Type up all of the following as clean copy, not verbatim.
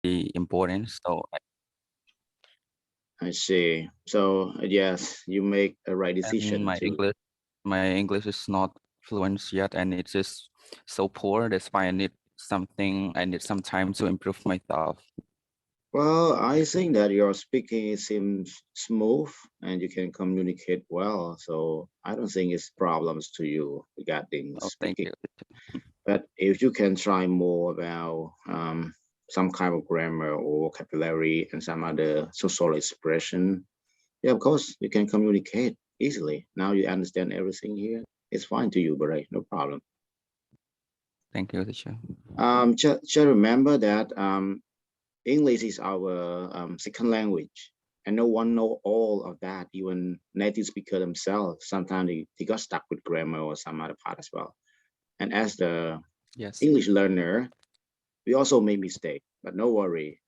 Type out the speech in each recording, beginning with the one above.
important. So I see. So yes, you make a right and decision to. my English is not fluent yet, and it's just so poor. That's why I need some time to improve myself. Well, I think that your speaking seems smooth and you can communicate well. So I don't think it's problems to you regarding Oh, thank speaking. you. But if you can try more about some kind of grammar or vocabulary and some other social expression, yeah, of course you can communicate easily. Now you understand everything here. It's fine to you, but no problem. Thank you, teacher. Just remember that English is our second language, and no one know all of that. Even native speaker themselves, sometimes they got stuck with grammar or some other part as well. And as the Yes. English learner, we also make mistake, but no worry.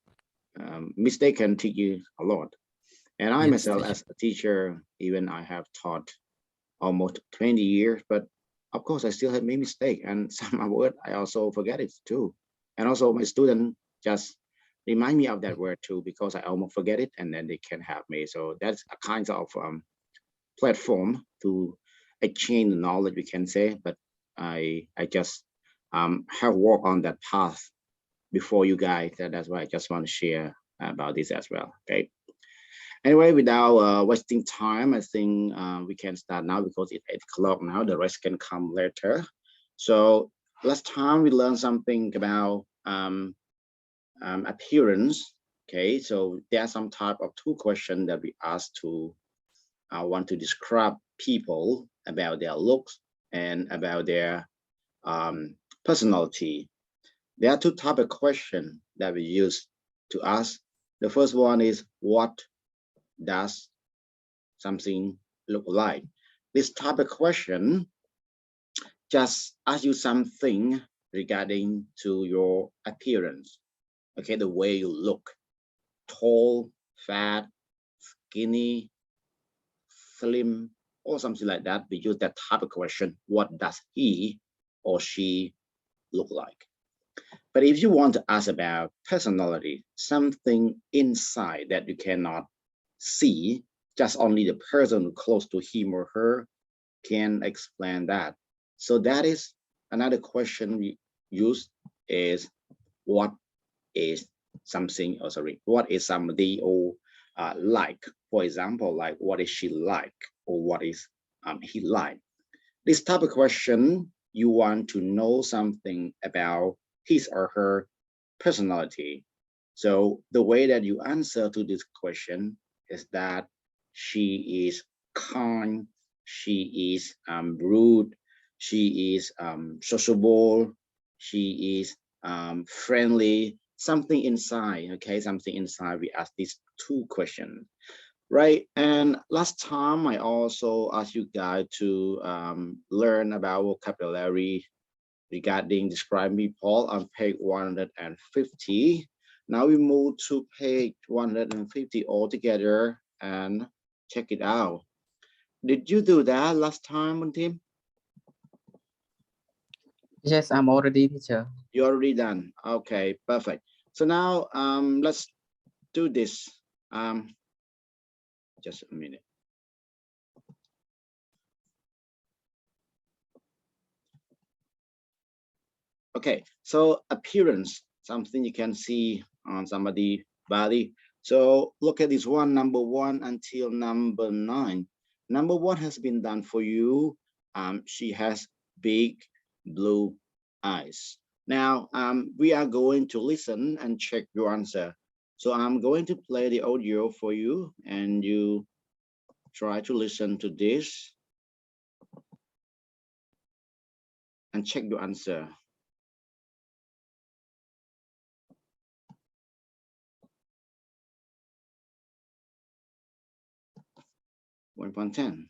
Mistake can teach you a lot. And I Yes, myself, teacher. as a teacher, even I have taught almost 20 years, but of course I still have made mistake, and some word I also forget it too. And also my student just remind me of that word too because I almost forget it, and then they can help me. So that's a kind of platform to exchange the knowledge, we can say. But I just have walked on that path before you guys. That's why I just want to share about this as well. Okay. Anyway, without wasting time, I think we can start now because it's 8 o'clock now. The rest can come later. So last time we learned something about appearance. Okay, so there are some type of two questions that we ask to want to describe people about their looks and about their personality. There are two type of questions that we use to ask. The first one is what does something look like? This type of question just ask you something regarding to your appearance. Okay, the way you look, tall, fat, skinny, slim, or something like that. We use that type of question. What does he or she look like? But if you want to ask about personality, something inside that you cannot see, just only the person close to him or her can explain that. So that is another question we use is what is something, oh sorry, what is somebody or like, for example, like what is she like or what is he like. This type of question, you want to know something about his or her personality. So the way that you answer to this question is that she is kind, she is rude, she is sociable, she is friendly, something inside, okay, something inside. We ask these two questions. Right, and last time I also asked you guys to learn about vocabulary regarding describe people on page 150. Now we move to page 150 altogether and check it out. Did you do that last time, Tim? Yes, I'm already teacher. You already done. Okay, perfect. So now let's do this. Um, just a minute. Okay, so appearance, something you can see on somebody body. So look at this one, number 1 until number 9. Number 1 has been done for you. She has big blue eyes. Now we are going to listen and check your answer. So I'm going to play the audio for you and you try to listen to this and check your answer. 1.10.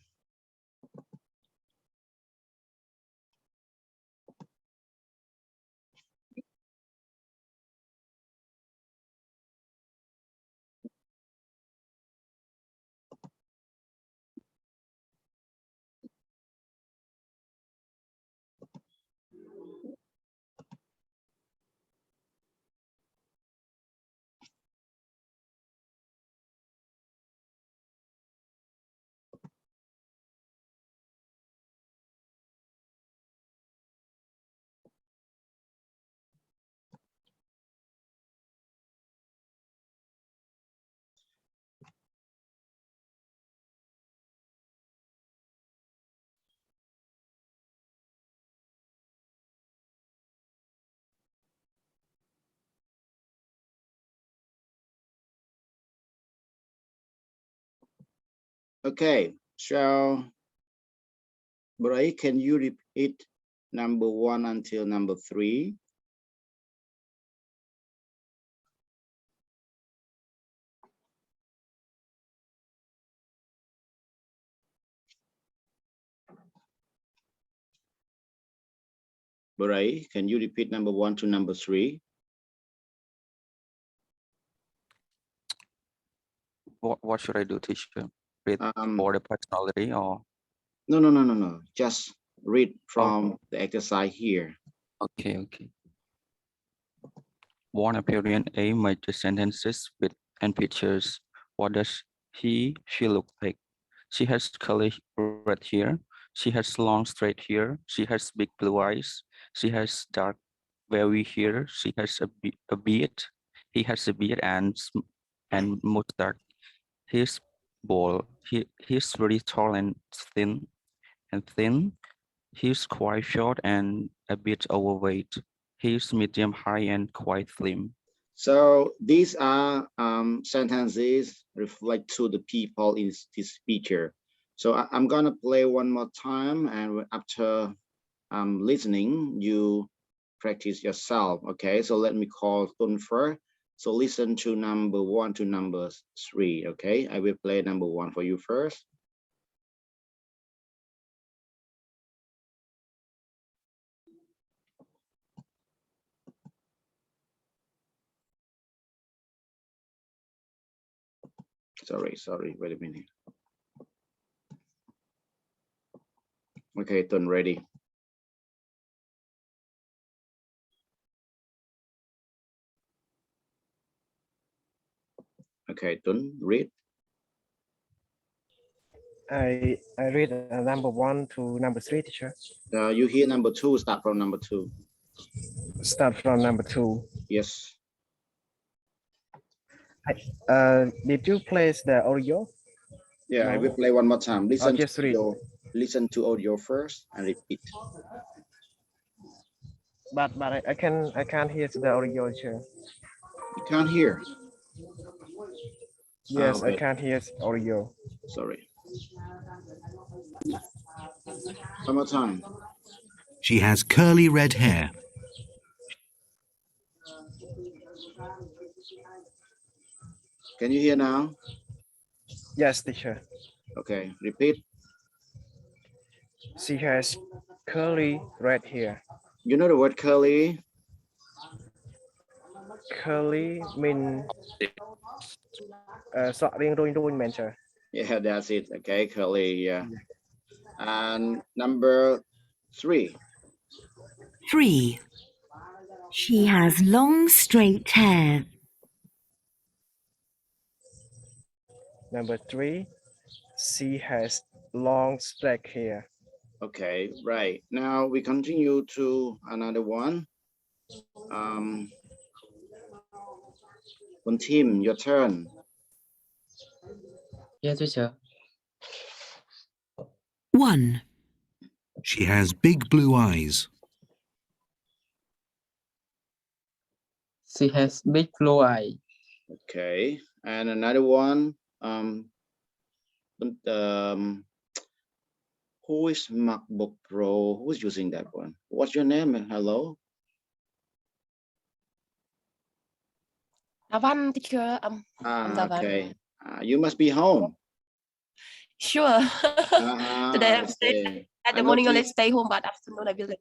Okay, so Bray, can you repeat number 1 until number 3? Bray, can you repeat number 1 to number 3? What should I do, teacher? Read for the personality or? No. Just read from the exercise here. Okay. One appearance A major sentences with and pictures. What does she look like? She has curly red hair. She has long straight hair. She has big blue eyes. She has dark wavy hair. She has a beard. He has a beard and mustache. He's bald. He's very tall and thin. He's quite short and a bit overweight. He's medium high and quite slim. So these are sentences reflect to the people in this picture. So I'm gonna play one more time, and after listening, you practice yourself. Okay, so let me call Tun first. So listen to number 1 to number 3. Okay, I will play number 1 for you first. Sorry, wait a minute. Okay, Tun, ready. Okay, Tun, read. I read number 1 to number 3, teacher. You hear number 2, start from number 2. Start from number 2. Yes. Did you place the audio? Yeah, I No. will play one more time. Listen just read. Listen to audio first and repeat. But I can't hear the audio, teacher. You can't hear. Yes, okay. I can't hear audio. Sorry. One more time. She has curly red hair. Can you hear now? Yes, teacher. Okay, repeat. She has curly red hair. You know the word curly? Curly mean sọ riêng đuôi mentor. Yeah, that's it. Okay, curly, yeah. And number 3. 3. She has long straight hair. Number 3. She has long black hair. Okay, right. Now we continue to another one. One team, your turn. Yes, teacher. 1. She has big blue eyes. She has big blue eye. Okay, and another one. Who is MacBook Pro? Who's using that one? What's your name? Hello. Davan, teacher. Davan. Okay. You must be home. Sure. Today I'm staying. At the morning, I stay home, but afternoon I visit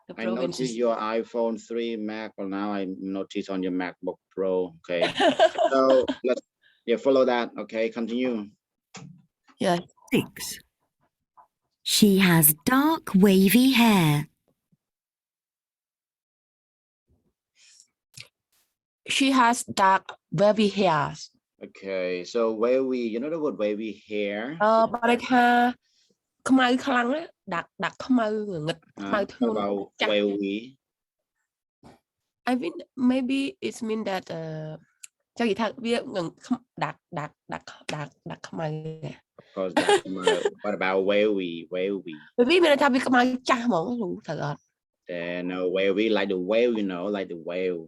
the I noticed province. your iPhone 3 Mac, or now I notice on your MacBook Pro. Okay. So let's follow that. Okay, continue. Yeah. 6. She has dark wavy hair. She has dark wavy hairs. Okay, so wavy, you know the word wavy hair? បើន័យថាខ្មៅខ្លាំងណាដាក់ខ្មៅងឹតខ្មៅធ្ងន់ About wavy. I mean maybe it mean that ចង់និយាយថាវាដាក់ខ្មៅ Because that's what about wavy? Wavy មានន័យថាវាខ្មៅចាស់ហ្មងគ្រូត្រូវអត់ Then wavy like the wave, you know, like the wave.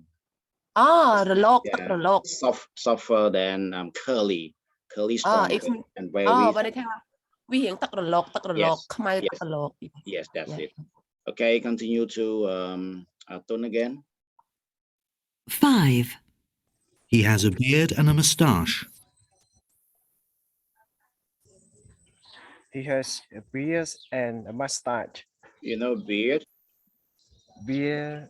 រលក Yeah. រលក Softer than curly. curly strong if and wavy. បើន័យថាវារៀងទឹករលកខ្មៅទឹករលក Yes, that's Yeah. it. Okay, continue to Tun again. 5. He has a beard and a moustache. He has a beard and a mustache. You know beard. Beard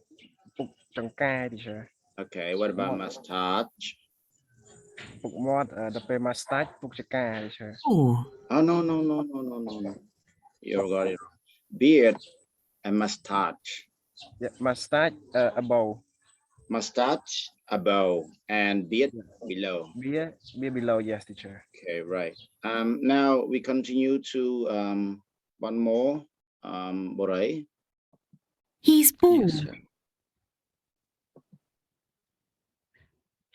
ពុកចង្កា teacher. Okay, what about What? mustache? ពុកមាត់ដល់ពេល mustache ពុកចង្កា teacher. 4. Oh, no. You got it wrong. Beard and mustache. Yeah, mustache above. Mustache above and beard below. Beard below, yes, teacher. Okay, right. Now we continue to one more. Boray. He's bald. Yes, sir.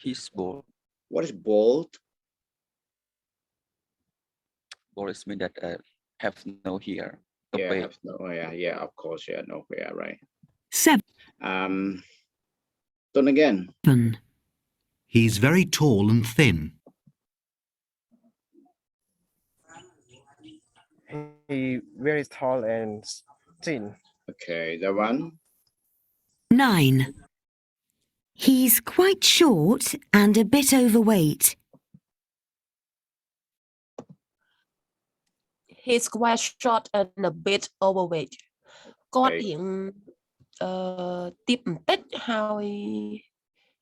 He's bald. What is bald? Bald is mean that have no hair. No Yeah, beard. yeah, of course, yeah, no, yeah, right. 7. Tun again. He's very tall and thin. He very tall and thin. Okay, that one. 9. He's quite short and a bit overweight. He's quite short and a bit overweight គាត់ Okay. រៀងទាបបន្តិចហើយ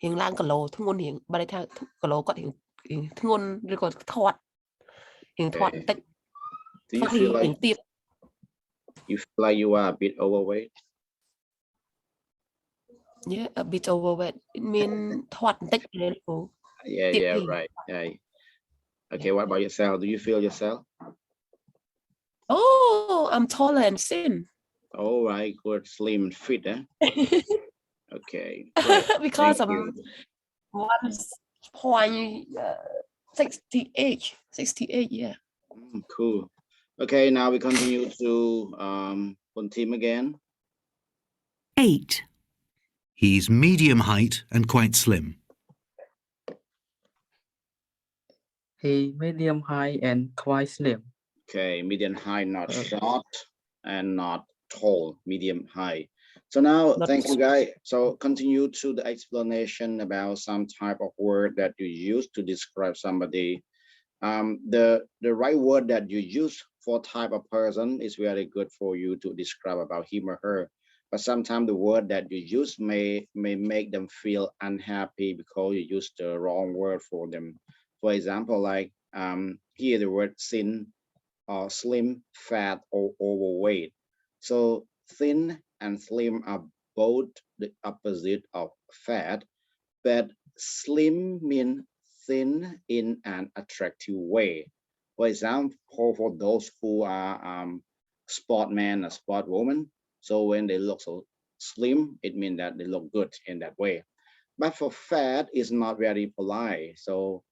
រៀងឡើងគីឡូធ្ងន់រៀងបើន័យថាគីឡូគាត់រៀងធ្ងន់ឬក៏ធាត់រៀងធាត់បន្តិច Do you គាត់ feel រៀង like ទាប you are a bit overweight? Yeah, a bit overweight មានធាត់បន្តិចទេលោក Yeah, Tip yeah, in. right. Yeah. Okay, what about yourself? Do you feel yourself? Oh, I'm taller and thin All right, good, slim and fit, eh? Okay. Great. because Thank I'm you. 68, yeah. Cool. Okay, now we continue to team again. 8. He's medium height and quite slim. He medium high and quite slim. Okay, medium high, not short and not tall, medium high. So now, Not thank you, guys. So continue to the explanation about some type of word that you use to describe somebody. The right word that you use for type of person is very good for you to describe about him or her. But sometimes the word that you use may make them feel unhappy because you use the wrong word for them. For example, like here the word thin or slim, fat, or overweight. So thin and slim are both the opposite of fat, but slim means thin in an attractive way. For example, for those who are sportman or sport woman, so when they look so slim, it means that they look good in that way. But for fat, it's not very polite. So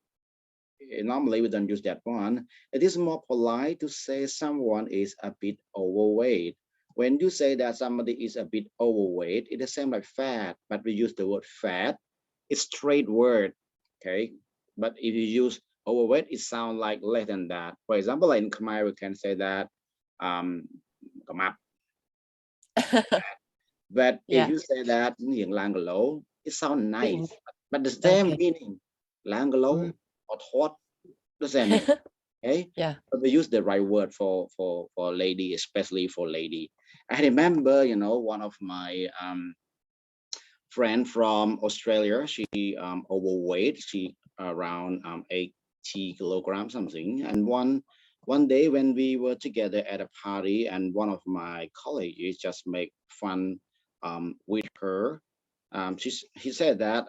normally we don't use that one. It is more polite to say someone is a bit overweight. When you say that somebody is a bit overweight, it is same like fat, but we use the word fat. It's straight word, okay? But if you use overweight, it sounds like less than that. For example, like in Khmer, we can say that come up. But if Yeah. you say that langalo, it sounds nice, Meaning. but the same Okay. meaning. Langalo or hot, the same meaning. Okay. Yeah. But we use the right word for lady, especially for lady. I remember, one of my friend from Australia. She overweight. She around 80 kilograms something. And one day when we were together at a party, and one of my colleagues just make fun with her. He said that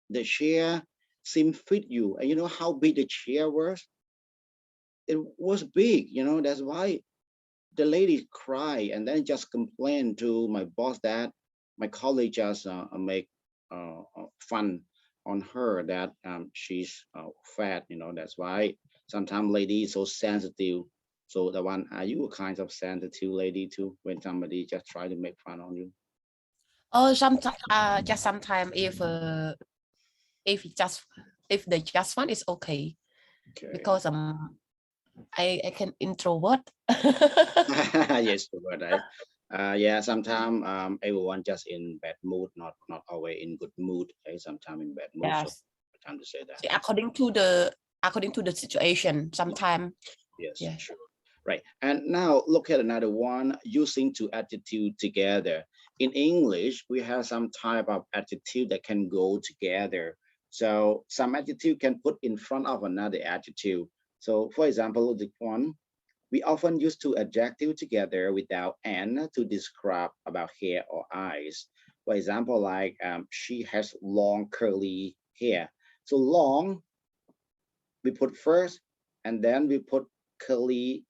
the chair seemed fit you, and you know how big the chair was. It was big, that's why the lady cried and then just complained to my boss that my colleague just make fun on her that she's fat, that's why sometimes ladies so sensitive. So the one, are you a kind of sensitive lady too when somebody just try to make fun on you? Oh, sometimes just sometimes if they just fun, it's okay. Okay. because I can introvert. Yes, right. Yeah, sometimes everyone just in bad mood, not always in good mood. Okay, sometimes in bad mood. So Yes. time to say that. So according to the situation, sometimes Yes, yeah. sure. Right. And now look at another one, using two adjectives together. In English, we have some type of adjective that can go together. So some adjective can put in front of another adjective. So for example, the one, we often use two adjectives together without "and" to describe about hair or eyes. For example, like she has long curly hair. So long, we put first, and then we put curly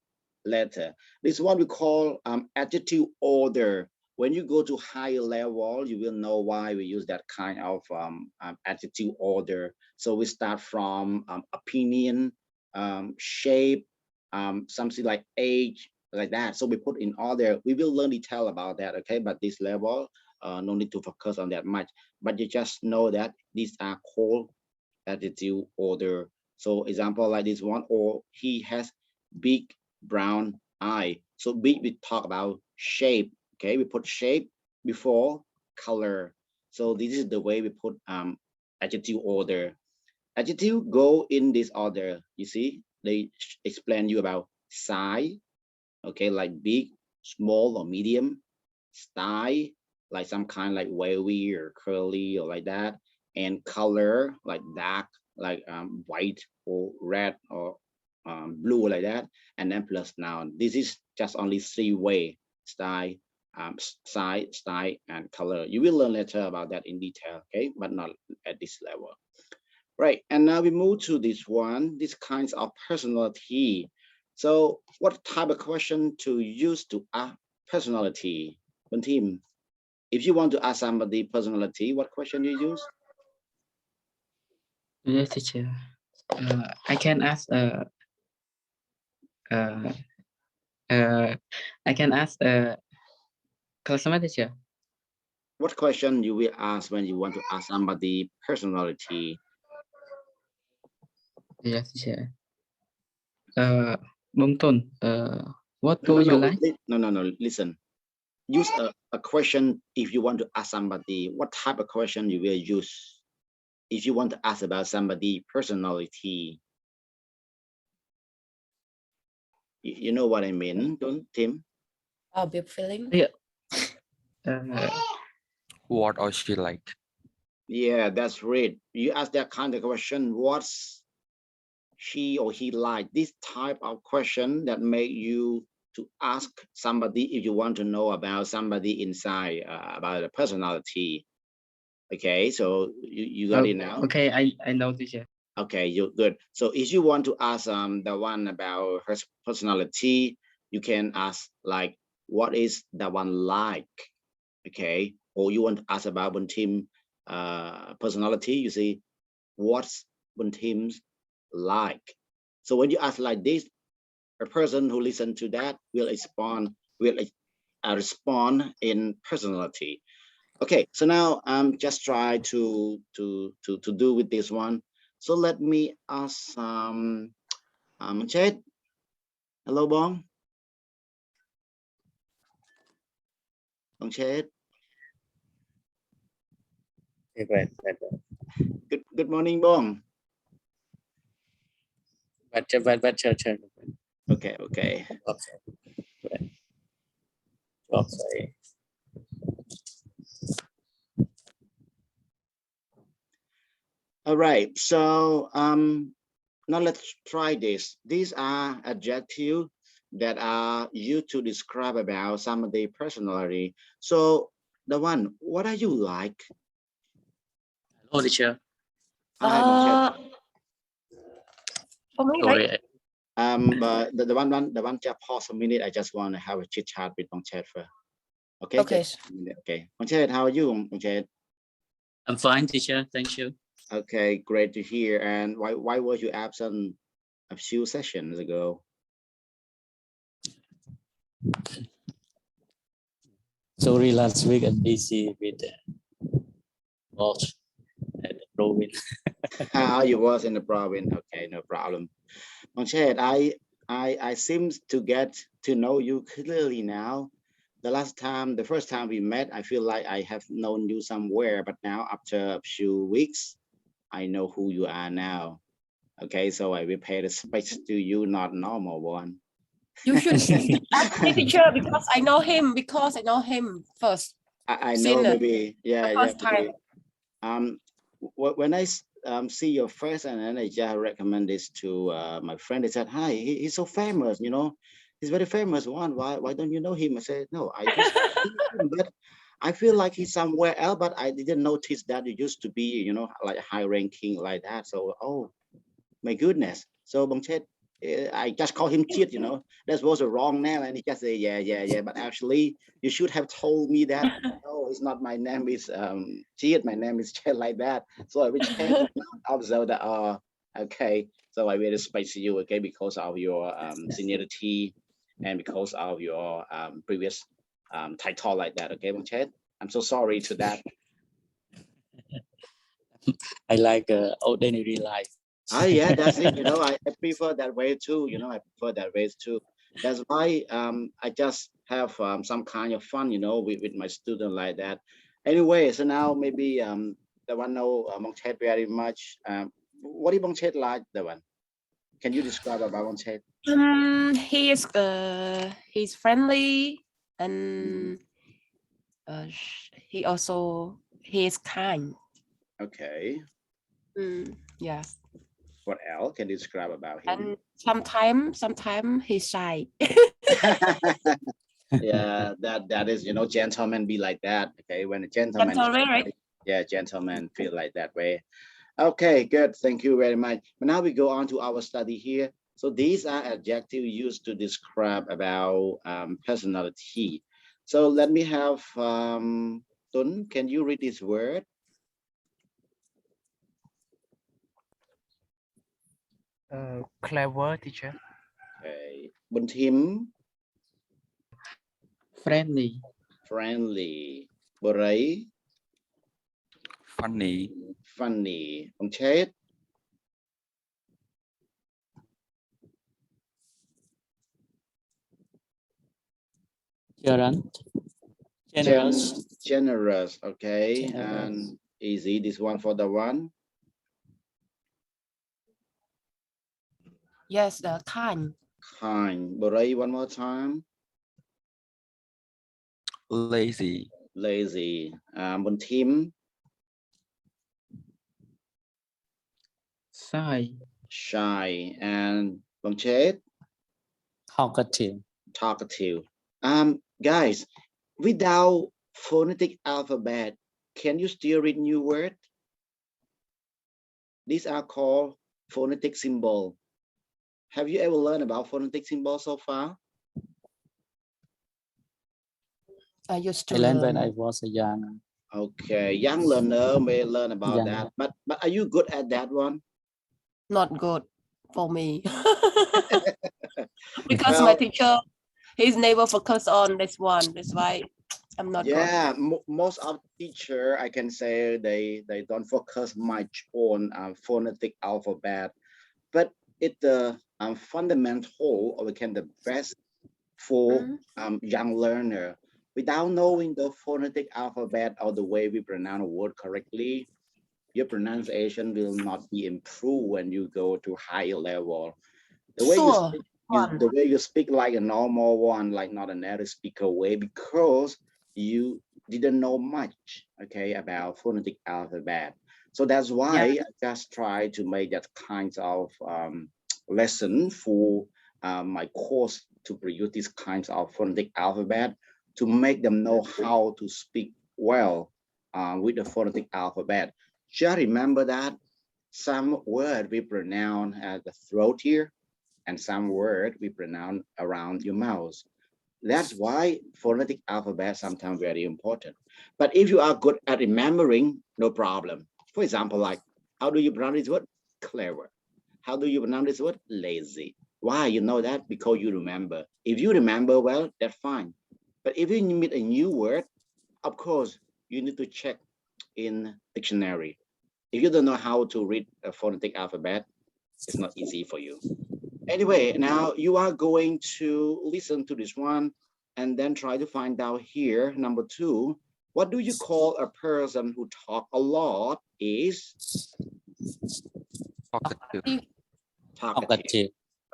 later. This one we call adjective order. When you go to higher level, you will know why we use that kind of adjective order. So we start from opinion, shape, something like age, like that. So we put in order. We will learn detail about that, okay? But this level, no need to focus on that much. But you just know that these are called adjective order. So example like this one, or he has big brown eye. So big, we talk about shape. Okay, we put shape before color. So this is the way we put adjective order. Adjective go in this order. You see, they explain you about size. Okay, like big, small, or medium. Style, like some kind like wavy or curly or like that. And color, like dark, like white or red or blue, like that. And then plus noun. This is just only three way: style, size, style, and color. You will learn later about that in detail, okay? But not at this level. Right, and now we move to this one, this kinds of personality. So what type of question to use to ask personality? One team, if you want to ask somebody personality, what question you use? Yes, teacher. I can ask I can ask customer teacher. What question you will ask when you want to ask somebody personality? Yes, teacher. Bông Tun, what No, do you like? no, listen. Use a question if you want to ask somebody. What type of question you will use if you want to ask about somebody personality? You know what I mean, don't Tim? Be feeling. Yeah. What or she like? Yeah, that's right. You ask that kind of question, what's she or he like? This type of question that make you to ask somebody if you want to know about somebody inside, about the personality. Okay, so you got it now? Okay, I know, teacher. Okay, you're good. So if you want to ask the one about her personality, you can ask like, what is the one like? Okay, or you want to ask about one team personality, you see, what's one team's like? So when you ask like this, a person who listen to that will respond in personality. Okay, so now just try to do with this one. So let me ask Chet. Hello, Bong. Bong Chet. Right. Good morning, Bong. But Okay. sorry. All right, so now let's try this. These are adjectives that are used to describe about somebody personality. So the one, what are you like? Hello, teacher. Hi, Bong Chet. For me, Sorry. right? But the one just pause a minute. I just want to have a chit chat with Bong Chet first. Okay. Okay. Okay. Bong Chet, how are you, Bong Chet? I'm fine, teacher. Thank you. Okay, great to hear. And why were you absent a few sessions ago? Sorry, last week I'm busy with work and province. How you was in the province? Okay, no problem. Monchet, I seem to get to know you clearly now. The first time we met, I feel like I have known you somewhere, but now after a few weeks, I know who you are now. Okay, so I will pay the space to you, not normal one. You should ask my teacher because I know him first. I know Seen it maybe, yeah, the first time. maybe. When I see your face and then I just recommend this to my friend, they said, hi, he's so famous, you know, he's very famous one. Why don't you know him? I said, no, I just see him, but I feel like he's somewhere else, but I didn't notice that it used to be, you know, like high ranking like that. So, oh my goodness. So Bong Chet, I just call him Chit, you know, that was a wrong name. And he just say, yeah. But actually, you should have told me that, no, it's not my name, is Chit, my name is Chet, like that. So I will change it now, observe that, okay. So I will space you, okay, because of your seniority and because of your previous title like that, okay, Bong Chet? I'm so sorry to that. I like ordinary life. Yeah, that's it. You know, I prefer that way too. You know, I prefer that way too. That's why I just have some kind of fun, you know, with my student like that. Anyway, so now maybe the one know Bong Chet very much. What is Bong Chet like? The one. Can you describe about Bong Chet? He's friendly and he is kind. Okay. Yes. What else can you describe about him? And sometimes he's shy. Yeah, that is, you know, gentlemen be like that. Okay, when a gentleman, Right? yeah, gentlemen feel like that way. Okay, good. Thank you very much. But now we go on to our study here. So these are adjectives used to describe about personality. So let me have Tun, can you read this word? Clever, teacher. Okay. Bun Thim, Friendly. friendly. Borai, Funny. funny. Bong Chet, Generous. generous. Okay, Generous. and easy. This one for the one. Yes, the kind. Kind. Borai, one more time. Lazy. Lazy. Bun Thim, Shy. shy. And Bong Chet, Talkative. talkative. Guys, without phonetic alphabet, can you still read new word? These are called phonetic symbol. Have you ever learned about phonetic symbol so far? I used to I learned learn. when I was young. Okay, young learner may learn about Yeah. that, but are you good at that one? Not good for me. Because my Well, teacher, he's never focus on this one. That's why I'm not good. yeah, most of teacher, I can say they don't focus much on phonetic alphabet, but it's the fundamental, or we can the best for young learner. Without knowing the phonetic alphabet or the way we pronounce a word correctly, your pronunciation will not be improved when you go to higher level. The way you Sure. speak, the way you speak like a normal one, like not a native speaker way, because you didn't know much, okay, about phonetic alphabet. So that's why I just try to make that kind of lesson for my course to produce these kinds of phonetic alphabet to make them know how to speak well with the phonetic alphabet. Just remember that some word we pronounce at the throat here, and some word we pronounce around your mouth. That's why phonetic alphabet sometimes very important. But if you are good at remembering, no problem. For example, like, how do you pronounce this word? Clever. How do you pronounce this word? Lazy. Why? You know that because you remember. If you remember well, that's fine. But if you meet a new word, of course, you need to check in dictionary. If you don't know how to read a phonetic alphabet, it's not easy for you. Anyway, now you are going to listen to this one and then try to find out here. Number 2, what do you call a person who talk a lot is Talkative. talkative.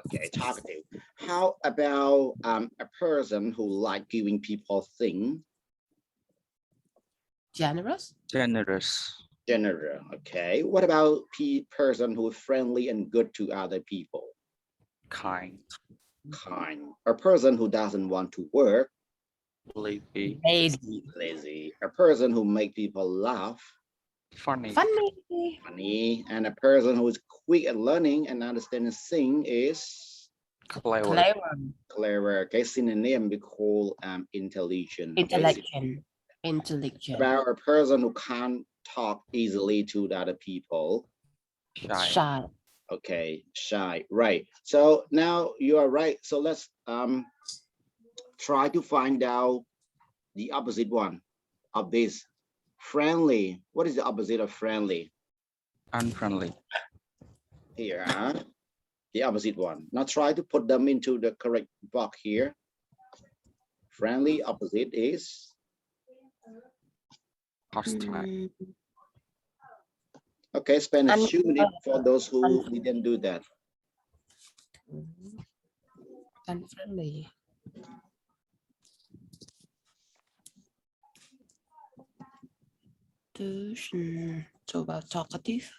Okay, talkative. How about a person who like giving people things? Generous. Generous. General. Okay. What about person who is friendly and good to other people? Kind. Kind. A person who doesn't want to work. Lazy. Lazy. A person who make people laugh. Funny. Funny. And a person who is quick at learning and understanding things is Clever. clever. Okay. Synonym we call intelligent. Intelligent. About a person who can't talk easily to the other people. Shy. Okay, shy, right. So now you are right. So let's try to find out the opposite one of this. Friendly. What is the opposite of friendly? Unfriendly. Here, huh? The opposite one. Now try to put them into the correct box here. Friendly opposite is Hostile. okay. Spend a few minutes for those who didn't do that. Unfriendly. So about talkative.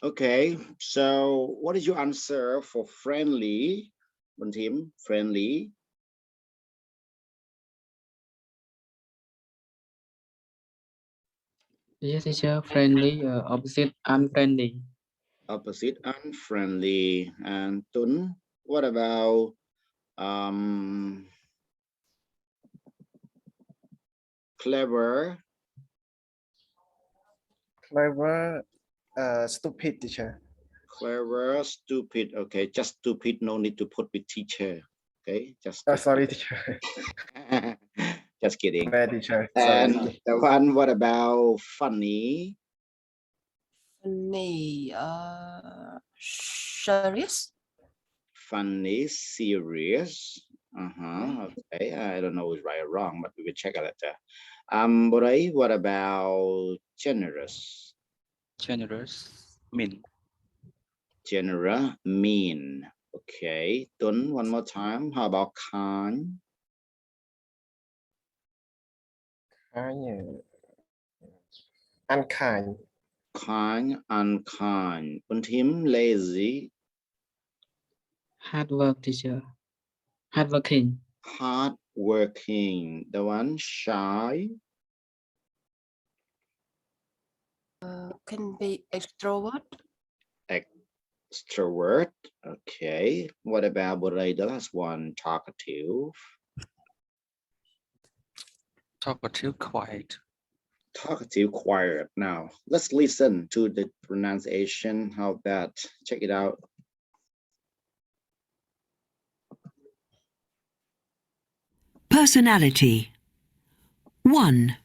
Okay, so what is your answer for friendly? One team, friendly. Yes, teacher. Friendly. Opposite unfriendly. Opposite unfriendly. And Tun, what about clever? Clever, stupid, teacher. Clever, stupid. Okay, just stupid. No need to put with teacher. Okay, just. Sorry, teacher. Just kidding. Bad, teacher. And Sorry. the one, what about funny? Funny. Serious. Funny, serious. Okay, I don't know it's right or wrong, but we will check it later. Boray, what about generous? Generous. Mean. Generous, mean. Okay, Tun, one more time. How about kind? unkind, kind, unkind. Und him, lazy, Hard work, teacher. Hardworking. hard working. The one shy, Can be extrovert. extrovert. Okay. What about the last one? Talkative. Talkative, quiet. Talkative, quiet. Now let's listen to the pronunciation. How that? Check it out. Personality. 1,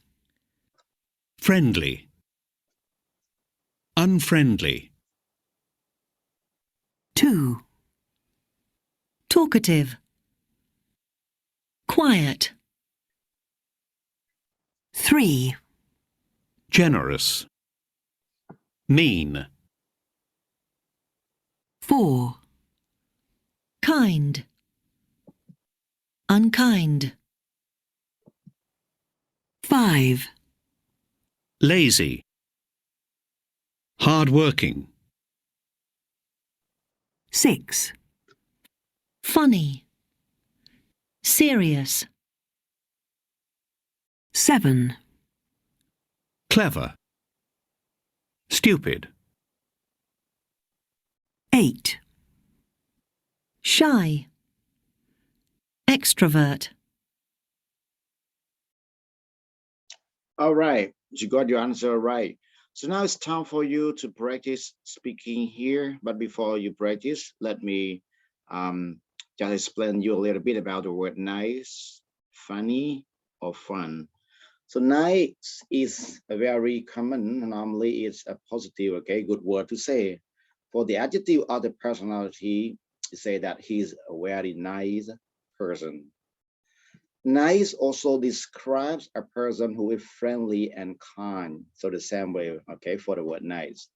Friendly. Unfriendly. 2. Talkative. Quiet. 3, Generous. Mean. 4. Kind. Unkind. 5, Lazy. Hard-working. 6. Funny. Serious. 7, Clever. Stupid. 8. Shy. Extrovert. All right, you got your answer right. So now it's time for you to practice speaking here. But before you practice, let me just explain you a little bit about the word nice, funny, or fun. So nice is a very common, normally it's a positive, okay, good word to say. For the adjective of the personality, say that he's a very nice person. Nice also describes a person who is friendly and kind. So the same way, okay, for the word nice.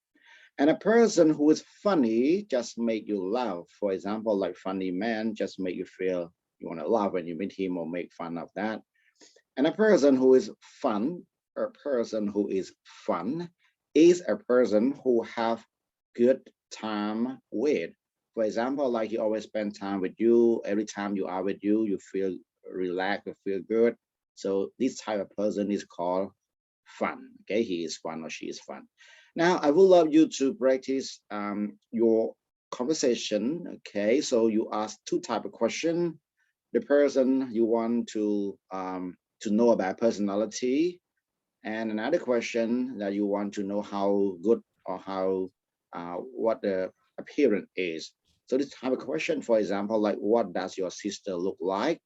And a person who is funny just make you laugh. For example, like funny man just make you feel you want to laugh when you meet him or make fun of that. And a person who is fun, a person who is fun is a person who have good time with. For example, like he always spend time with you. Every time you are with you, you feel relaxed, you feel good. So this type of person is called fun. Okay, he is fun or she is fun. Now I would love you to practice your conversation. Okay, so you ask two type of question. The person you want to know about personality, and another question that you want to know how good or how what the appearance is. So this type of question, for example, like what does your sister look like?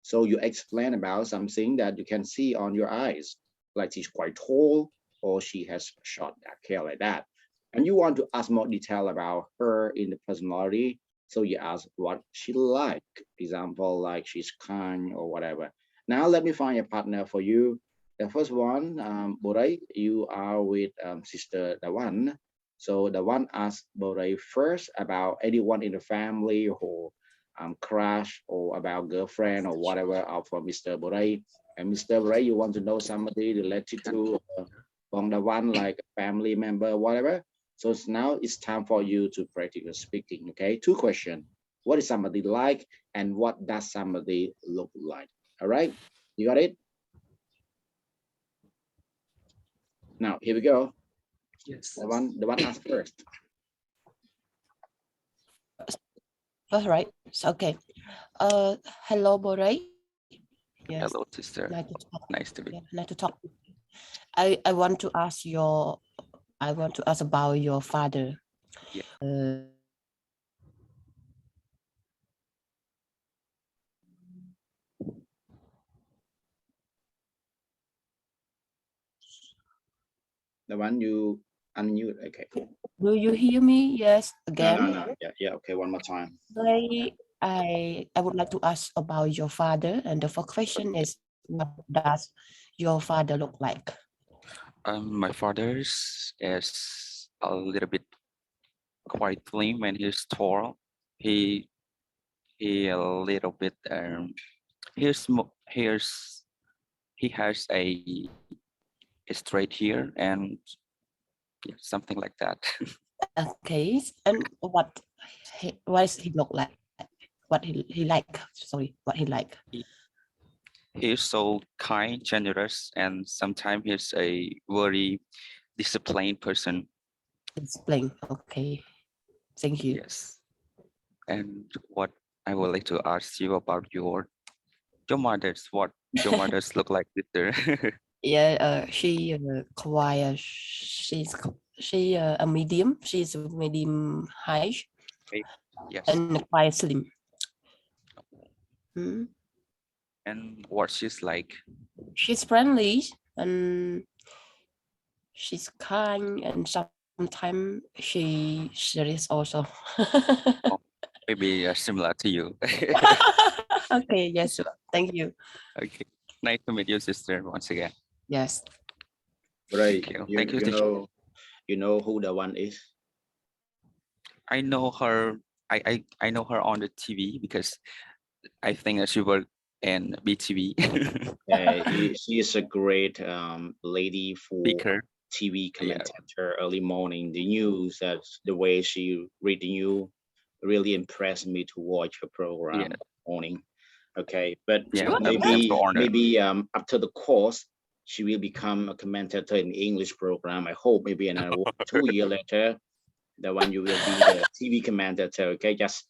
So you explain about something that you can see on your eyes, like she's quite tall or she has short dark hair like that. And you want to ask more detail about her in the personality. So you ask what she like, example, like she's kind or whatever. Now let me find a partner for you. The first one, Boray, you are with sister Dawan. So Dawan asked Boray first about anyone in the family or crush or about girlfriend or whatever for Mr. Boray. And Mr. Boray, you want to know somebody related to Bong Dawan, like a family member, whatever. So now it's time for you to practice your speaking. Okay, two questions. What is somebody like, and what does somebody look like? All right, you got it? Now here we go. Yes. The one asked first. All right. So, okay. Hello, Boray. Yes. Hello, sister. Nice to talk. Nice to be. Yeah, nice to talk. I want to ask about your father. Yeah. The one you unmute. Okay. Do you hear me? Yes. Again. No. Yeah. Okay. One more time. I would like to ask about your father, and the first question is, what does your father look like? My father's is a little bit quite thin when he's tall. He a little bit he has a straight here, and yeah, something like that. Okay, and what does he look like? What he like? Sorry, what he like? He's so kind, generous, and sometimes he's a very disciplined person. Explain. Okay, thank you. Yes. And what I would like to ask you about your mother's, what your mother's look like, sister. Yeah, she quiet. She a medium. She's a medium height Yes. and quite slim. Hmm. And what she's like. She's friendly and she's kind, and sometimes she serious also. Maybe similar to you. Okay, yes, sure. Thank you. Okay. Nice to meet you, sister, once again. Yes. Right. Thank you. You, Thank you, you teacher. know who the one is? I know her. I know her on the TV because I think that she worked in BTV. She is a great lady for Speaker. TV Yeah. commentator, early morning, the news. That's the way she read the news. Really impressed me to watch her program Yeah. morning. Okay, but Yeah, Sure. that's the honor. maybe after the course, she will become a commentator in the English program. I hope maybe in 2 years later, the one you will be the TV commentator. Okay, just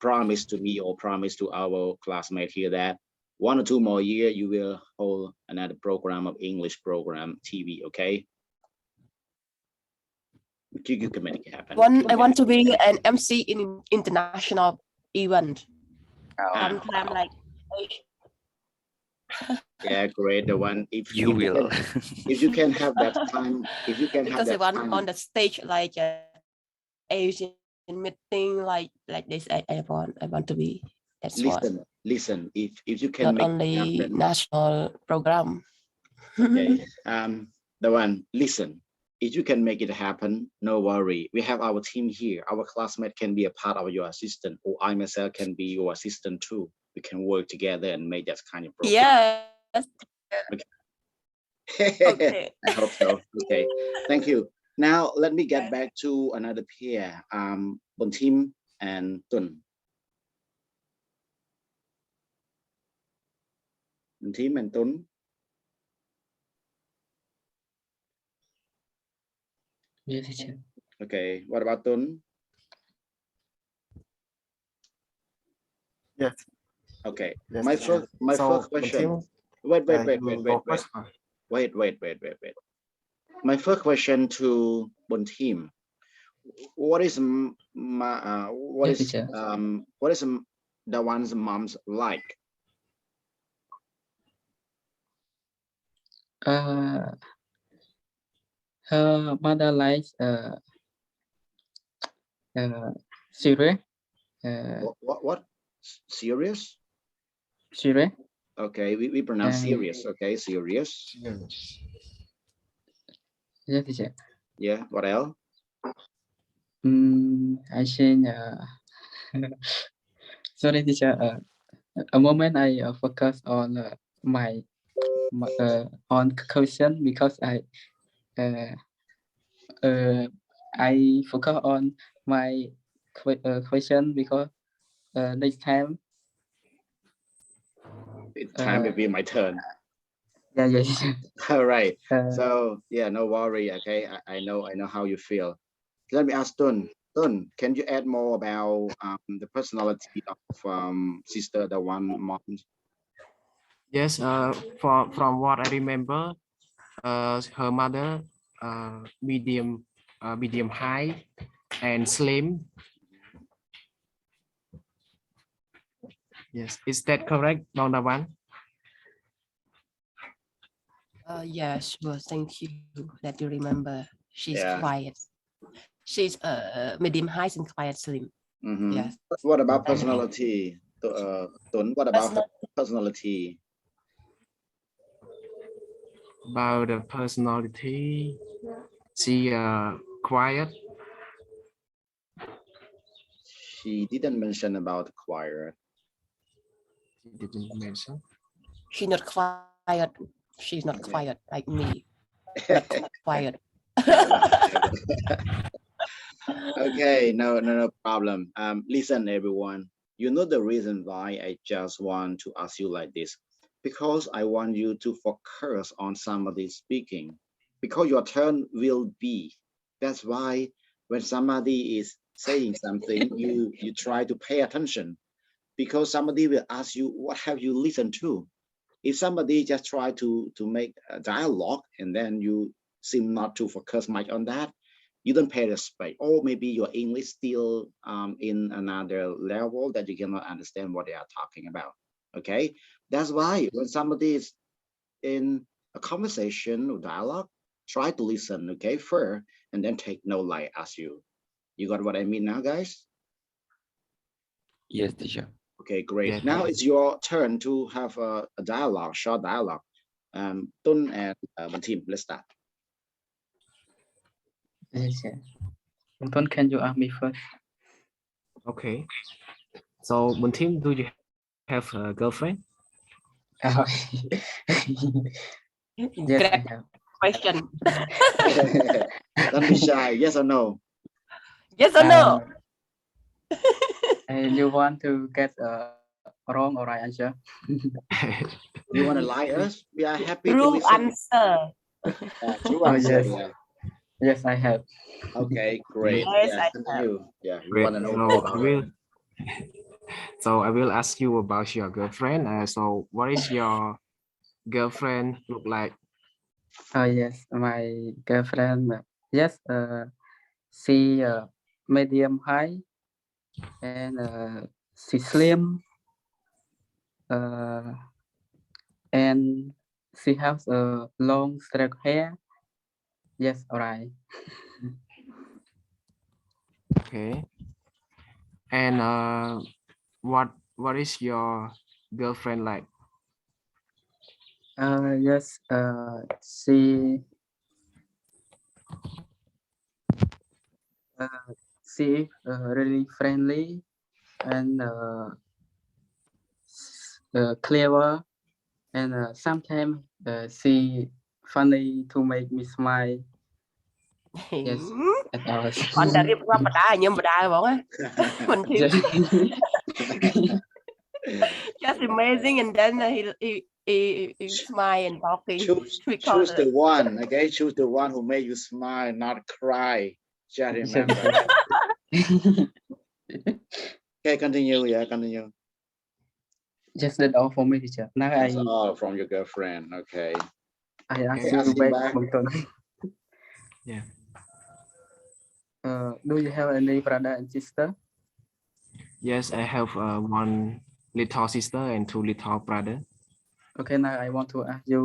promise to me or promise to our classmate here that 1 or 2 more years you will hold another program of English program TV. Okay, you can make it happen. I want to be an MC in international event. Sometime like Yeah, great. The one if You will. if you can have that time, if you can have because I that want time. on the stage like Asian meeting like this. I want to be. That's what. Listen. If you can Not make it only happen, national program. okay. The one. Listen. If you can make it happen, no worry. We have our team here. Our classmate can be a part of your assistant, or I myself can be your assistant too. We can work together and make that kind of program. Yes. Okay. I hope so. Okay. Thank you. Now let me get back to another pair. Bontim and Tun. Bontim and Tun. Yes, teacher. Okay. What about Tun? Yes. Okay. Yes, My teacher. first question. Wait. My first question to Bontim. What is Yes, teacher. the one's mom's like? Her mother likes serious. What? Serious? Serious. Okay, we pronounce And- serious. Okay, serious. Yes, teacher. Yeah. What else? I think sorry, teacher. A moment I focus on my on question because I focus on my question because next time. It's time to be my turn. Yeah, yes. All right. Uh, So yeah, no worry. Okay, I know how you feel. Let me ask Tun. Tun, can you add more about the personality of sister, the one mom? Yes, from what I remember, her mother medium height and slim. Yes, is that correct, Dr. One? Yes, sure. Thank you that you remember. She's Yeah. quiet. She's medium height and quiet slim. Mhm. Yes. What about personality? Tun, what about her personality? About the personality, she quiet. She didn't mention about choir. She didn't mention. She's not quiet. She's not Okay. quiet like me. quiet. Okay, no problem. Listen, everyone. You know the reason why I just want to ask you like this, because I want you to focus on somebody speaking, because your turn will be. That's why when somebody is saying something, you try to pay attention, because somebody will ask you, what have you listened to? If somebody just try to make a dialogue and then you seem not to focus much on that, you don't pay respect, or maybe your English still in another level that you cannot understand what they are talking about. Okay, that's why when somebody is in a conversation or dialogue, try to listen, okay, first, and then take note like as you got what I mean now, guys? Yes, teacher. Okay, great. Yes. Now it's your turn to have a dialogue, short dialogue. Tun and Team, let's start. Yes, yes. Anton, can you ask me first? Okay. So, Team, do you have a girlfriend? Yes, I Grab have. question. Don't be shy. Yes or no? Yes or no? And you want to get a wrong or right answer? You want to lie us? We are happy to True listen. answer. True Oh, answer. yes. Yeah. Yes, I have. Okay, great. Yes, Yeah, I have. continue. Yeah, you Great. want to know So more I about will. it. So I will ask you about your girlfriend. So what is your girlfriend look like? Oh, yes, my girlfriend. Yes, she medium height and she slim. And she has a long straight hair. Yes, alright. Okay. And what is your girlfriend like? Yes, she really friendly and clever, and sometimes she funny to make me smile. Yes, that's all. គាត់តែរៀបរាប់បដាញឹមបដាហ្មងណាមិនធី Yes. just amazing, and then he smile and talking. We call choose it. the one, okay? Choose the one who made you smile, not cry. Just remember. Okay, continue. Yeah, continue. Just that all for me, teacher. Now That's all from your girlfriend. Okay. I ask Okay, you asking back, back. Bang Ton. Yeah. Do you have any brother and sister? Yes, I have one little sister and two little brother. Okay, now I want to ask you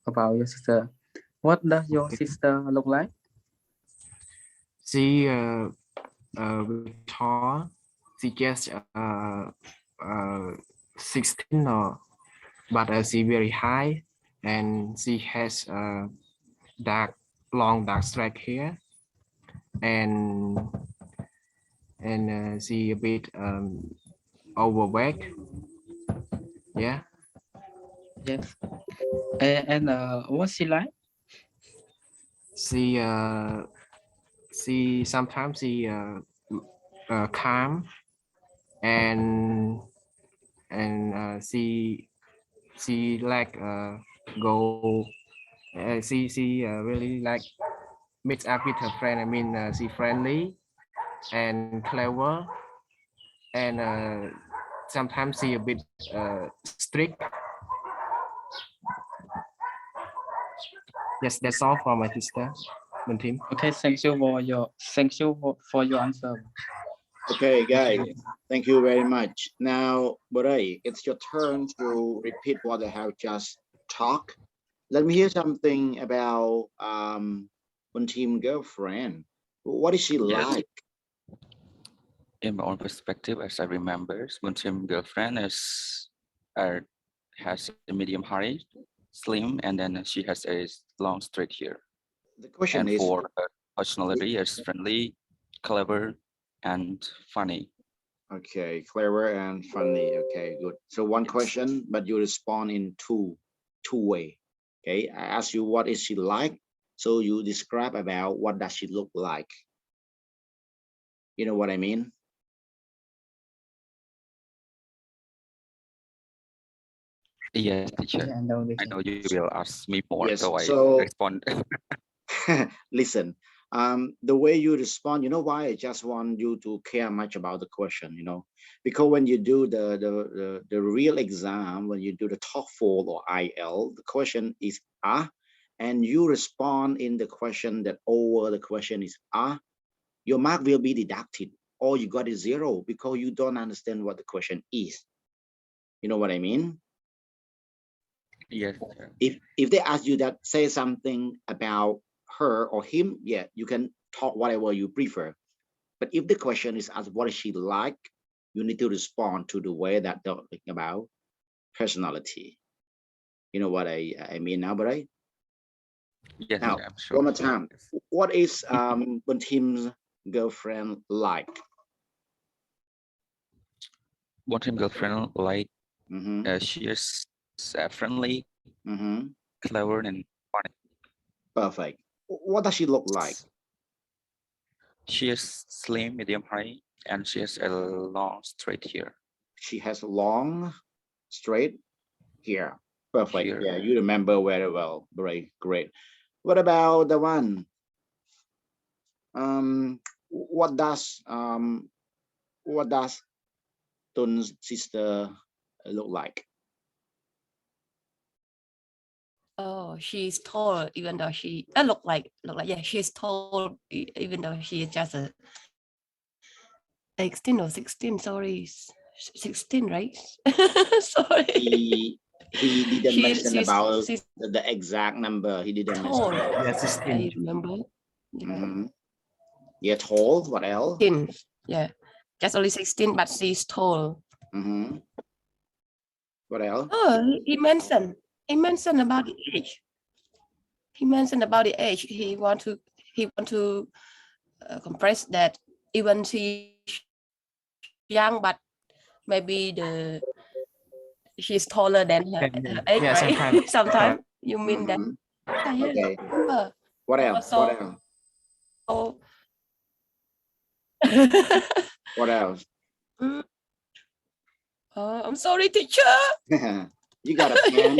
about your sister. What does your sister look like? She very tall. She just 16 or but she very high, and she has long dark straight hair, and she a bit overweight. Yeah. Yes. And what's she like? She sometimes calm, and she like go she really like mix up with her friend. I mean she friendly and clever, and sometimes she a bit strict. Yes, that's all for my sister, Team. Okay, thank you for your answer. Okay, guys. Thank you very much. Now, Boray, it's your turn to repeat what I have just talked. Let me hear something about Team girlfriend. What is she like? In my own perspective, as I remember, Team girlfriend has a medium height, slim, and then she has a long straight hair. The question And is, for her personality, is friendly, clever, and funny. okay, clever and funny. Okay, good. So one question, but you respond in two way. Okay, I ask you what is she like, So you describe about what does she look like. You know what I mean? Yes, teacher. Yeah, I know this. I know you will ask me more, Yes, so I so- respond. Listen, the way you respond, you know why I just want you to care much about the question, you know, because when you do the real exam, when you do the TOEFL or IELTS, the question is and you respond in the question that over the question is your mark will be deducted, or you got a 0 because you don't understand what the question is. You know what I mean? Yes, teacher. If they ask you that, say something about her or him, yeah, you can talk whatever you prefer. But if the question is asked what is she like, you need to respond to the way that they're thinking about personality. You know what I mean now, right? Yes, Now, teacher, I'm sure. one more time. What is Bên Thim's girlfriend like? What him girlfriend like? Mm-hmm, She is friendly, mm-hmm. clever, and funny. Perfect. What does she look like? She is slim, medium height, and she has a long straight hair. She has long, straight hair. Perfect. Hair. Yeah, you remember very well. Great, great. What about the one? What does Tun's sister look like? Oh, she's tall, even though she look like yeah, she's tall, even though she is just a 16 or 16. Sorry, 16, right? Sorry. He didn't She- mention she's- about she's the exact number. He didn't tall. mention. Yes, it's I remember. Yeah. Mhm. Yeah, tall. What else? 16. Yeah, just only 16, but she's tall. Mhm. What else? Oh, he mentioned about the age. He mentioned about the age. He want to compress that even she's young, but maybe she's taller than her, Yeah, her age, yeah, right? sometimes. Sometimes you mean that. Mhm. Yeah. Okay. Uh, What else? so- What else? so- What else? Mm. I'm sorry, teacher. You got a pen?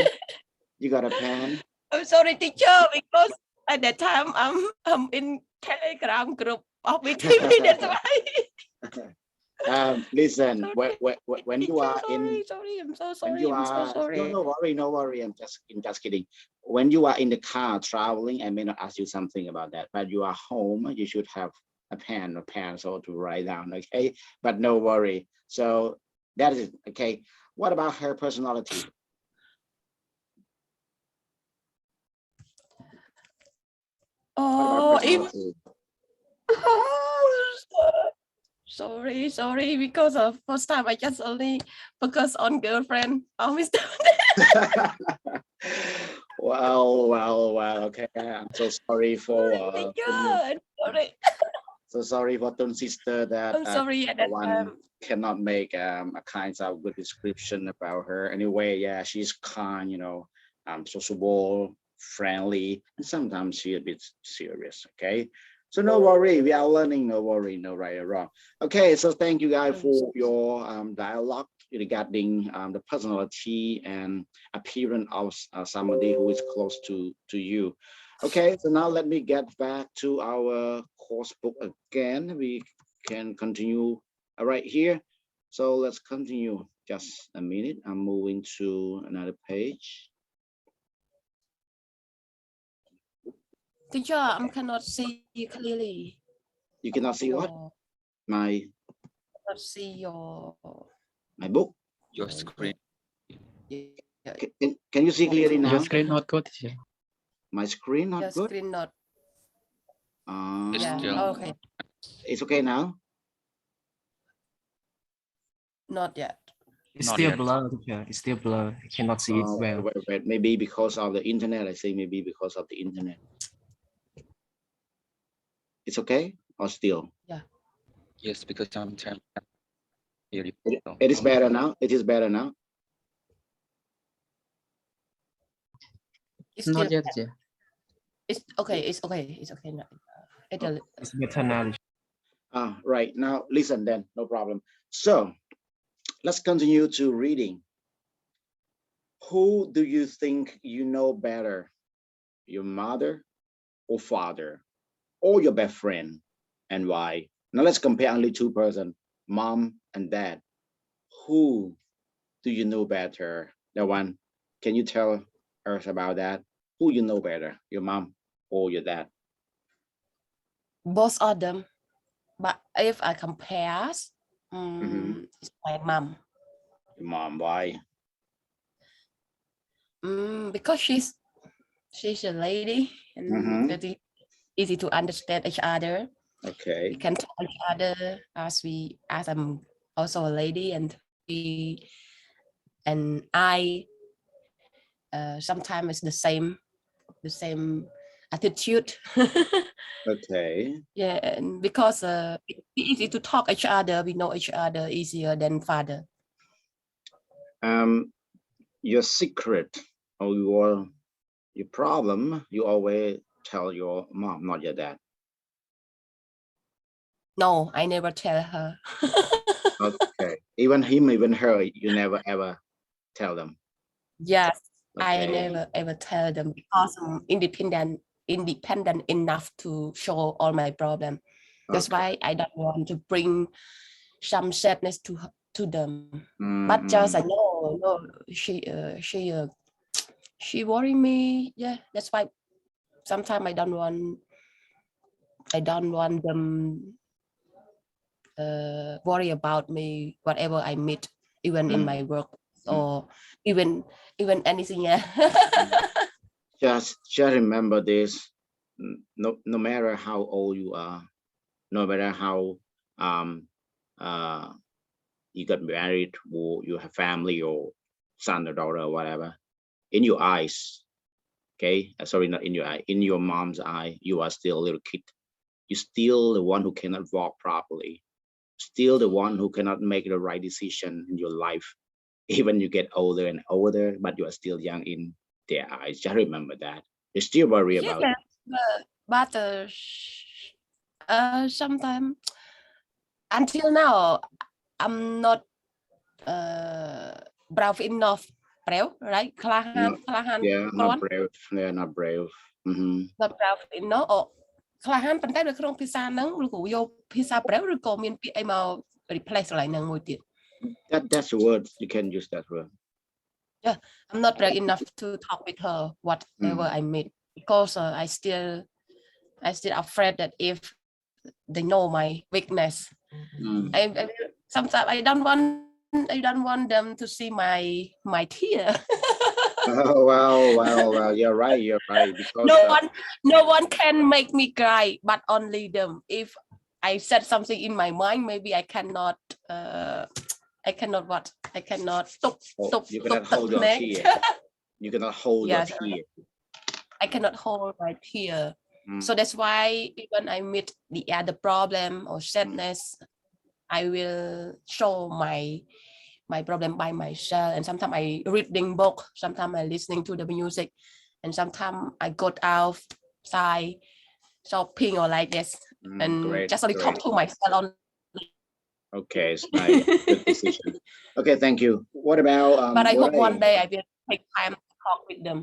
You got a pen? I'm sorry, teacher, because at that time I'm in Telegram group of BTV. That's why. Listen. Sorry, When you are in sorry, I'm so when sorry. you I'm so are sorry. no worry. I'm just kidding. When you are in the car traveling, I may not ask you something about that, but you are home, you should have a pen or pencil to write down, okay? But no worry. So that is okay. What about her personality? What Oh, about personality? sorry, because of first time I just only focus on girlfriend. Oh, Mr. Well, okay. I'm so sorry for Teacher, sorry. so sorry for Tun's sister that I'm sorry at that one time. cannot make a kind of good description about her. Anyway, yeah, she's kind, you know, sociable, friendly, and sometimes she a bit serious. Okay, so no worry, we are learning. No worry, no right or wrong. Okay, so thank you guys for your dialogue regarding the personality and appearance of somebody who is close to you. Okay, so now let me get back to our course book again. We can continue right here. So let's continue. Just a minute. I'm moving to another page. Teacher, I cannot see you clearly. You cannot see what? Your- My Cannot see your book. Your screen. Can you see clearly now? Your screen not good, teacher. My screen not your good. screen not. It's Yeah. still Okay. It's okay now. Not yet. It's Not still yet. blurred. Yeah, it's still blurred. I cannot see it well. Wait, maybe because of the internet. I say maybe because of the internet. It's okay or still? Yes, because sometimes hear you. It is better now. It is better now. It's Not still yet, teacher. It's okay. It's okay. It's okay. No, It's better now. Right, now listen then, no problem. So let's continue to reading. Who do you think you know better? Your mother or father or your best friend, and why? Now let's compare only two persons, mom and dad. Who do you know better? That one, can you tell us about that? Who you know better, your mom or your dad? both of them. But if I compare, it's my mom. Your mom, why? Because she's a lady and very easy to understand each other. Okay. We can tell each other as I'm also a lady, and I sometimes it's the same attitude. Okay. Yeah, and because it's easy to talk each other, we know each other easier than father. Your secret or your problem, you always tell your mom, not your dad. No, I never tell her. Okay. Even him, even her, you never ever tell them. Yes, I Okay. never ever tell them because I'm independent enough to show all my problem. That's Okay. why I don't want to bring some sadness to them. Mm, But just I know, no, she worry me. Yeah, that's why sometimes I don't want them worry about me, whatever I meet, even in my work or even anything. Yeah. just remember this. No matter how old you are, no matter how you got married or you have family or son or daughter or whatever, in your eyes, okay, sorry, not in your eye, in your mom's eye, you are still a little kid. You're still the one who cannot walk properly, still the one who cannot make the right decision in your life. Even you get older and older, but you are still young in their eyes. Just remember that. They still worry about it. But sometimes until now I'm not brave enough. Brave, right? No, yeah, not ក្លាហាន brave. They're not brave. not brave enough អូក្លាហានប៉ុន្តែនៅក្នុងភាសាហ្នឹងឬក៏យកភាសា brave ឬក៏មានពាក្យអីមក replace កន្លែងហ្នឹងមួយទៀត That's the word. You can use that word. Yeah, I'm not brave enough to talk with her whatever I meet because I still afraid that if they know my weakness, I sometimes I don't want them to see my tear. Oh, well, you're right. Because no one can make me cry, but only them. If I said something in my mind, maybe I cannot what? I cannot you cannot hold your tear. You cannot hold your tear. I cannot hold my tear. So that's why even I meet the other problem or sadness, I will show my problem by myself. And sometimes I reading book, sometimes I listening to the music, and sometimes I go outside shopping or like this, and just only talk to myself on. Okay, it's nice. Good decision. Okay, thank you. What about but I hope one day I will take time to talk with them.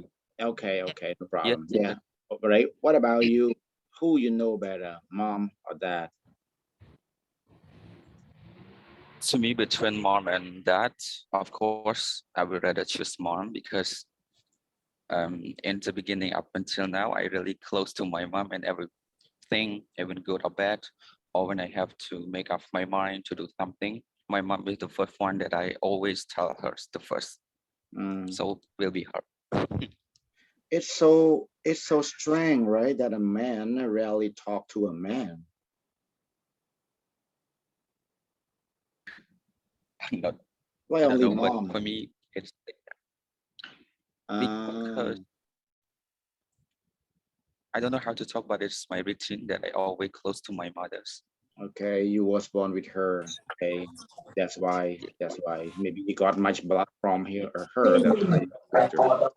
Okay, no problem. Yeah. Right. What about you? Who you know better, mom or dad? To me, between mom and dad, of course, I would rather choose mom because in the beginning up until now, I really close to my mom and everything, even good or bad, or when I have to make up my mind to do something, my mom is the first one that I always tell her the first. So will be her. It's so strange, right? That a man rarely talk to a man. Not, Why I don't only know, but mom? for me, it's because I don't know how to talk, but it's my routine that I always close to my mother's. Okay, you was born with her. Okay, that's why. Maybe you got much blood from here or her. That's why.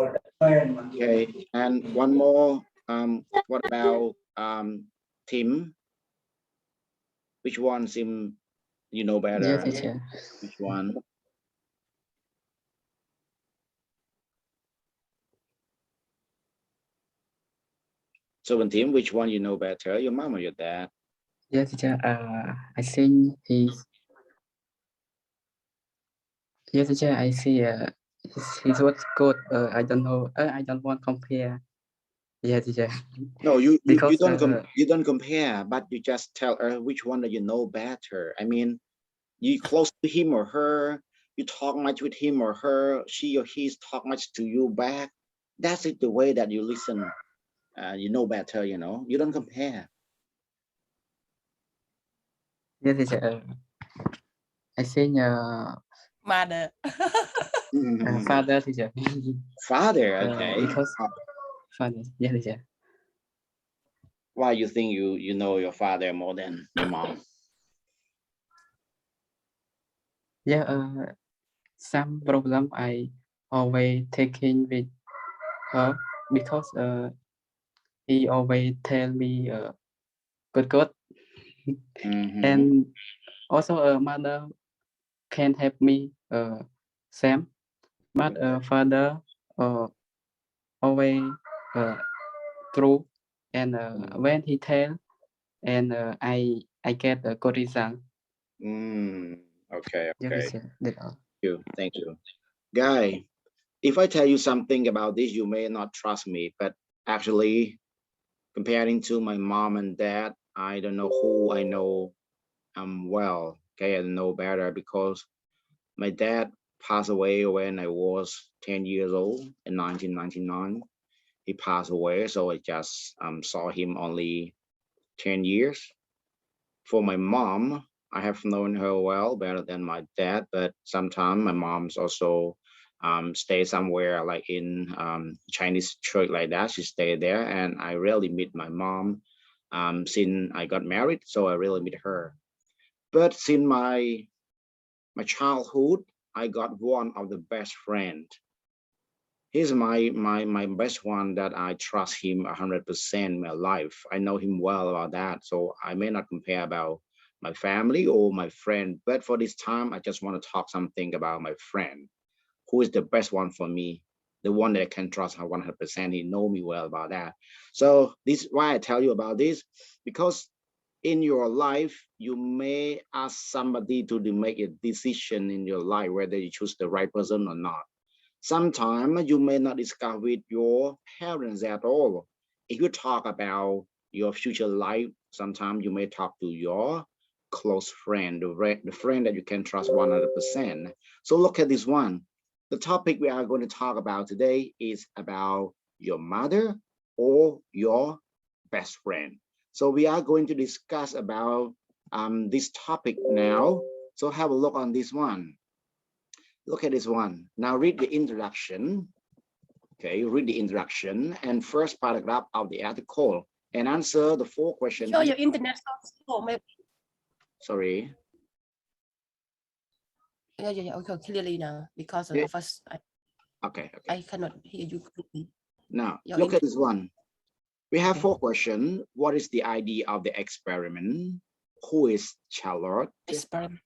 Okay, and one more What about Tim? Which one seem you know better? Yes, teacher. Which one? So Tim, which one you know better? Your mom or your dad? Yes, teacher. I think he's. Yes, teacher. I see. He's what good. I don't know. I don't want compare. Yeah, teacher. No, you Because you don't compare, but you just tell her which one that you know better. I mean, you close to him or her, you talk much with him or her, she or he talk much to you back. That's it, the way that you listen. You know better, you know. You don't compare. yes, teacher. I think Mother. father, teacher. Father, okay. Because father. Yes, teacher. Why you think you know your father more than your mom? Yeah. Some problem I always taking with her because he always tell me good. Mhm. And also mother can help me Sam, but father always true, and when he tell, and I get a good result. Okay, Yes, okay. teacher. That's all. Thank you. Guy, if I tell you something about this, you may not trust me, but actually, comparing to my mom and dad, I don't know who I know well. Okay, I know better because my dad passed away when I was 10 years old in 1999. He passed away, so I just saw him only 10 years. For my mom, I have known her well, better than my dad, but sometimes my mom's also stay somewhere like in Chinese church like that. She stayed there, and I rarely meet my mom since I got married, so I really meet her. But since my childhood, I got one of the best friend. He's my best one that I trust him 100% in my life. I know him well about that, so I may not compare about my family or my friend, but for this time, I just want to talk something about my friend, who is the best one for me, the one that I can trust 100%. He know me well about that. So this is why I tell you about this, because in your life, you may ask somebody to make a decision in your life, whether you choose the right person or not. Sometimes you may not discuss with your parents at all. If you talk about your future life, sometimes you may talk to your close friend, the friend that you can trust 100%. So look at this one. The topic we are going to talk about today is about your mother or your best friend. So we are going to discuss about this topic now. So have a look on this one. Look at this one. Now read the introduction. Okay, read the introduction and first paragraph of the article and answer the 4 questions. Show your internet so maybe. Sorry. Yeah. Okay, clearly now because Yeah. of us. Okay. I cannot hear you clearly. Now Your look at this one. We have Okay. 4 questions. What is the idea of the experiment? Who is Charlotte? Experiment.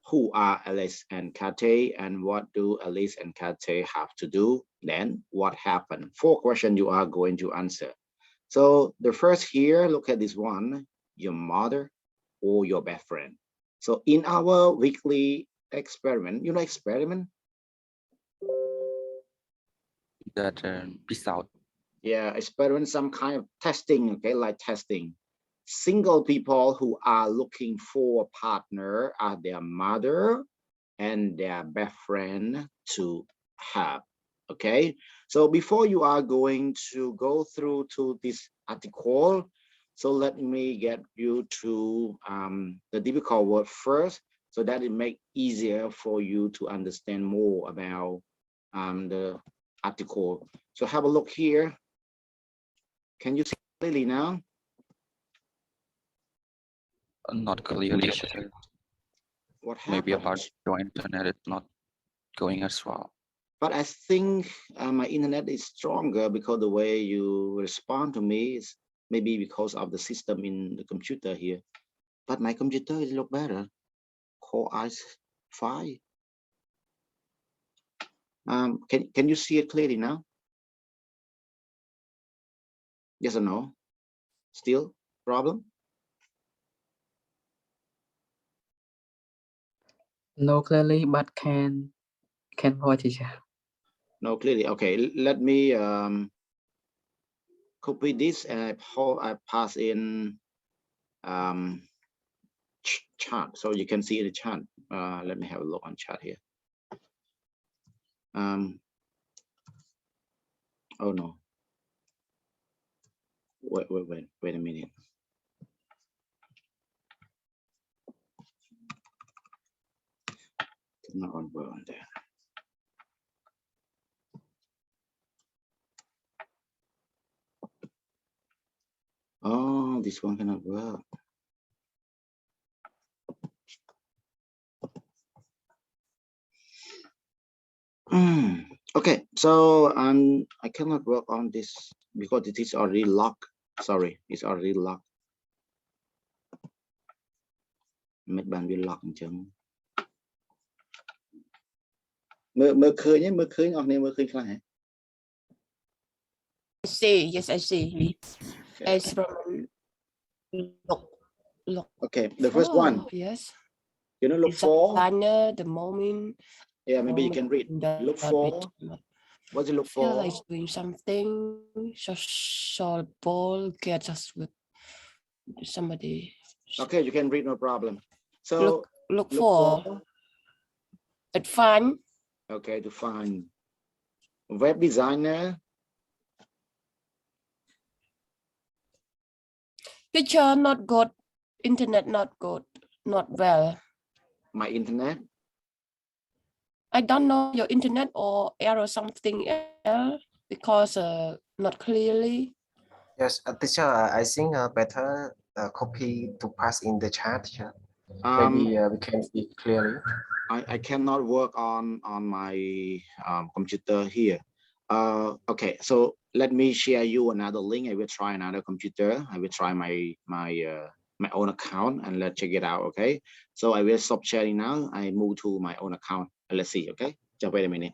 Who are Alice and Kate, and what do Alice and Kate have to do? Then what happened? 4 questions you are going to answer. So the first here, look at this one, your mother or your best friend. So in our weekly experiment, you know experiment? That peace out. Yeah, experiment, some kind of testing, okay, like testing. Single people who are looking for a partner are their mother and their best friend to have. Okay, so before you are going to go through to this article, so let me get you to the difficult word first, so that it make easier for you to understand more about the article. So have a look here. Can you see clearly now? Not clear, teacher. What Maybe happened? about your internet is not going as well. But I think my internet is stronger because the way you respond to me is maybe because of the system in the computer here. But my computer is look better. Core i5. Can you see it clearly now? Yes or no? Still problem? No clearly, but can watch teacher. No, clearly. Okay, let me copy this and I pass in chart so you can see the chart. Let me have a look on chart here. Oh no. Wait a minute. It's not on well on there. Oh, this one cannot work. Okay, so I cannot work on this because it is already locked. Sorry, it's already locked. Mất bàn viên lock chấm. Mơ khơi nhé, mơ khơi ngọc này mơ khơi khai hả? I see. Yes, I see. Okay. It's from look. Okay, the first one. Yes. You know, look for. Designer, the moment. Yeah, maybe you can read. Look for. What's it look Feel for? like doing something. So ball get us with somebody. Okay, you can read, no problem. So Look for. It's fun. Okay, to find. Web designer. Picture not good. Internet not good. Not well. My internet. I don't know your internet or error something else because not clearly. Yes, teacher, I think better copy to pass in the chat. Yeah. Maybe we can see clearly. I cannot work on my computer here. Okay, so let me share you another link. I will try another computer. I will try my own account and let's check it out. Okay, so I will stop sharing now. I move to my own account and let's see. Okay, just wait a minute.